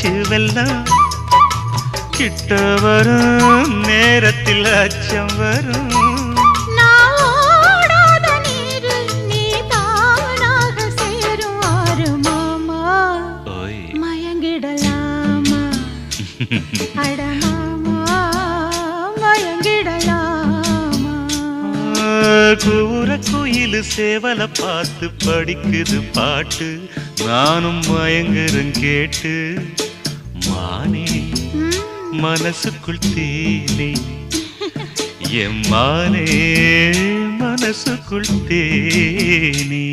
மூச்சு வெல்லம் கிட்ட வரும் நேரத்தில் அச்சம் வரும். கூற குயிலு சேவல பார்த்து படிக்குது பாட்டு, நானும் மயங்குறேன் கேட்டு. மானே மனசுக்குள் தேனே, என் மானே மனசுக்குள் தேனே.